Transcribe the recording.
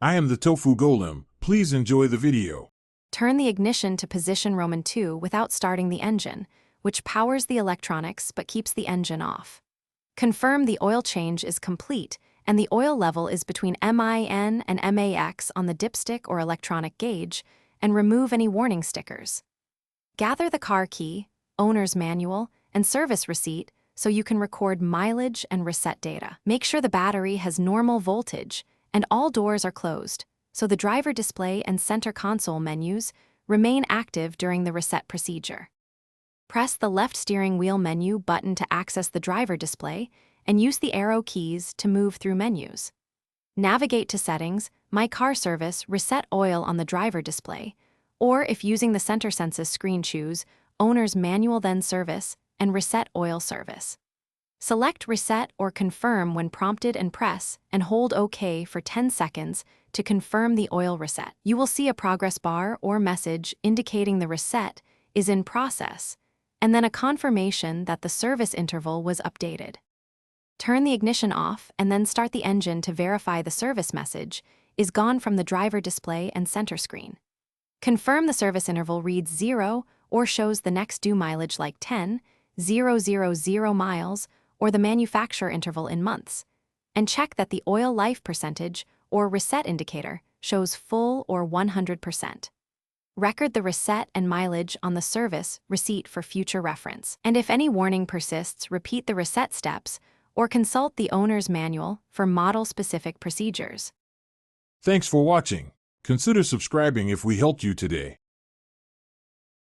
I am the Tofu Golem. Please enjoy the video. Turn the ignition to position Roman 2 without starting the engine, which powers the electronics but keeps the engine off. Confirm the oil change is complete and the oil level is between MIN and MAX on the dipstick or electronic gauge, and remove any warning stickers. Gather the car key, owner's manual, and service receipt so you can record mileage and reset data. Make sure the battery has normal voltage and all doors are closed, so the driver display and center console menus remain active during the reset procedure. Press the left steering wheel menu button to access the driver display and use the arrow keys to move through menus. Navigate to Settings, My Car Service, Reset Oil on the driver display, or if using the center census screen, choose Owner's Manual then Service and Reset Oil Service. Select Reset or Confirm when prompted and press and hold OK for 10 seconds to confirm the oil reset. You will see a progress bar or message indicating the reset is in process, and then a confirmation that the service interval was updated. Turn the ignition off and then start the engine to verify the service message is gone from the driver display and center screen. Confirm the service interval reads 0 or shows the next due mileage like 10,000 miles or the manufacturer interval in months, and check that the oil life percentage or reset indicator shows full or 100%. Record the reset and mileage on the service receipt for future reference. And if any warning persists, repeat the reset steps or consult the owner's manual for model-specific procedures. Thanks for watching. Consider subscribing if we helped you today.